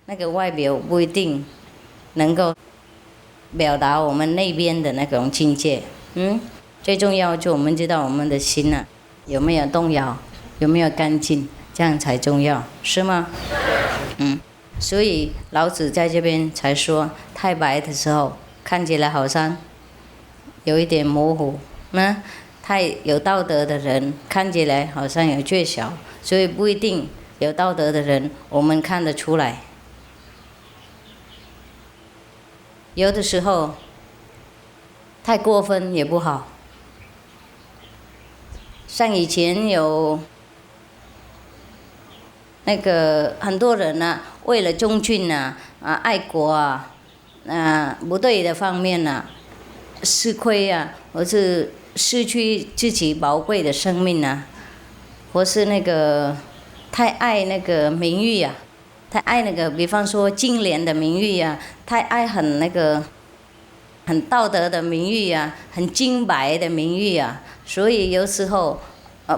那个外表不一定能够表达我们那边的那种境界。最重要就我们知道我们的心啊有没有动摇，有没有干净，这样才重要，是吗？所以老子在这边才说，太白的时候看起来好像有一点模糊，太有道德的人看起来好像有缺小，所以不一定有道德的人我们看得出来。有的时候太过分也不好。像以前有那个很多人啊，为了忠君啊、爱国啊、不对的方面啊，吃亏啊，或是失去自己宝贵的生命啊，或是那个太爱那个名誉啊，太爱那个，比方说金莲的名誉啊，太爱很那个很道德的名誉啊，很清白的名誉啊，所以有时候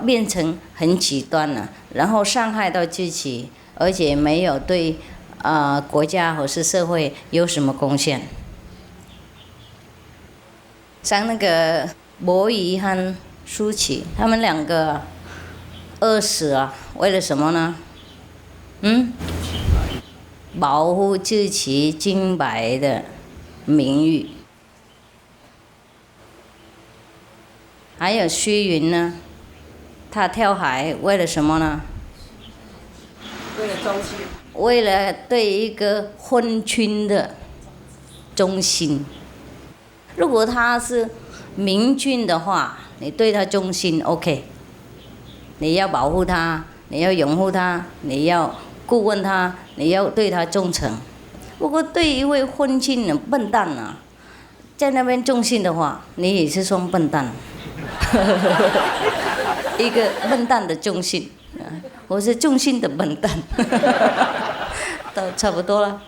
变成很极端了，然后伤害到自己，而且没有对国家或是社会有什么贡献。像那个伯夷和叔齐，他们两个饿死啊，为了什么呢？保护自己清白的名誉。还有虚云呢，他跳海为了什么呢？为了忠心。为了对一个昏君的忠心。如果他是明君的话，你对他忠心 OK， 你要保护他，你要拥护他，你要顾问他，你要对他忠诚。如果对一位昏君的笨蛋啊，在那边忠心的话，你也是双笨蛋。一个笨蛋的忠心，我是忠心的笨蛋，都差不多了。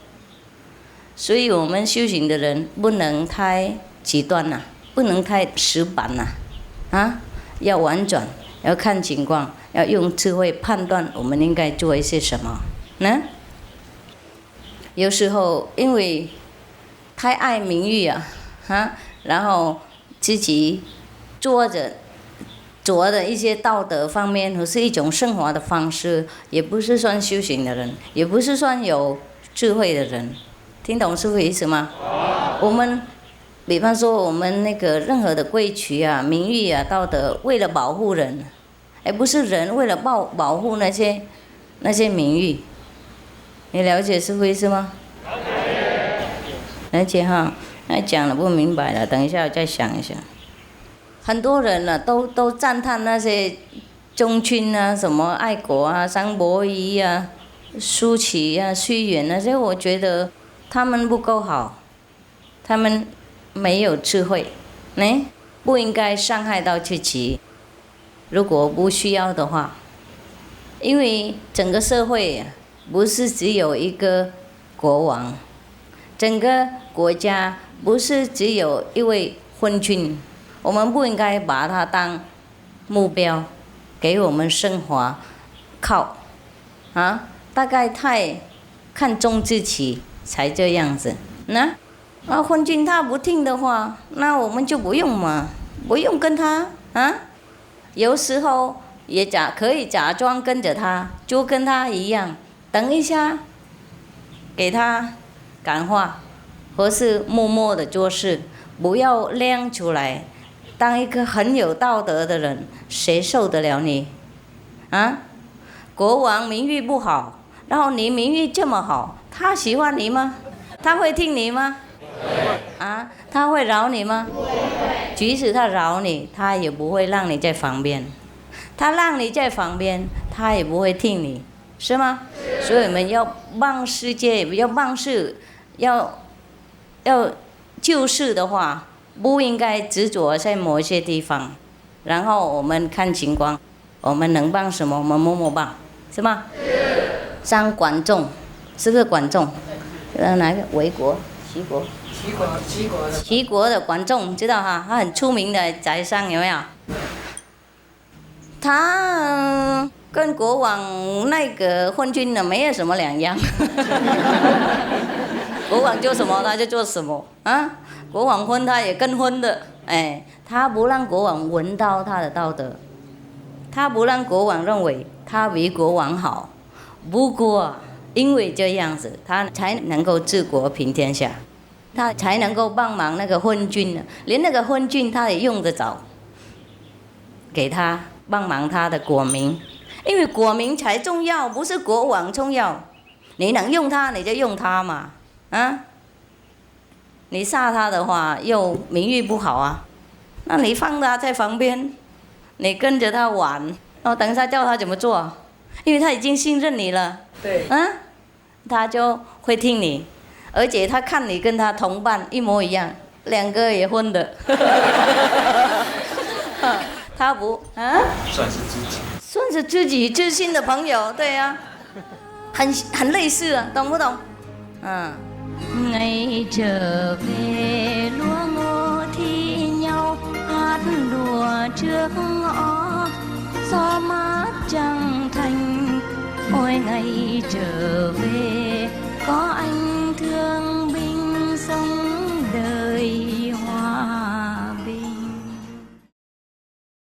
所以我们修行的人不能太极端了，不能太死板了，要婉转，要看情况，要用智慧判断我们应该做一些什么呢？有时候因为太爱名誉啊，然后自己做的一些道德方面，或是一种生活的方式，也不是算修行的人，也不是算有智慧的人。听懂师父意思吗？我们比方说我们那个任何的规矩啊、名誉啊、道德，为了保护人，而不是人为了保护那些名誉。你了解师父意思吗？了解哈，那讲了不明白了，等一下我再想一想。很多人呢、都赞叹那些忠君啊，什么爱国啊，像伯夷啊、叔齐啊、虚云那些，我觉得他们不够好，他们没有智慧，不应该伤害到自己。如果不需要的话，因为整个社会不是只有一个国王，整个国家不是只有一位昏君。我们不应该把它当目标，给我们生活靠，大概太看重自己才这样子。昏君他不听的话，那我们就不用跟他有时候也可以假装跟着他，就跟他一样，等一下给他感化，或是默默的做事，不要亮出来。当一个很有道德的人，谁受得了你？国王名誉不好，然后你名誉这么好，他喜欢你吗？他会听你吗？他会饶你吗？即使他饶你，他也不会让你在旁边。他让你在旁边，他也不会听你，是吗？所以我们要帮世界，要帮事，要救世的话，不应该执着在某一些地方，然后我们看情况，我们能帮什么我们默默帮，是吗？像管仲，是不是管仲？哪个？魏国、齐国？齐国的管仲，知道哈？他很出名的宰相，有没有？他跟国王那个昏君呢没有什么两样。国王做什么他就做什么啊，国王昏他也跟昏的，哎，他不让国王闻到他的道德，他不让国王认为他比国王好。不过因为这样子，他才能够治国平天下，他才能够帮忙那个昏君呢，连那个昏君他也用得着，给他帮忙他的国民，因为国民才重要，不是国王重要。你能用他你就用他嘛，啊，你杀他的话又名誉不好啊，那你放他在旁边，你跟着他玩，然后等一下叫他怎么做，因为他已经信任你了，对，啊，他就会听你，而且他看你跟他同伴一模一样，两个也混的，他不啊，算是知己，算是知己知心的朋友，对呀、很类似啊，懂不懂？嗯。Ngày trở về lúa ngô thi nhau hát đùa trước ngõ gió mát trăng thanh. Ôi ngày trở về có anh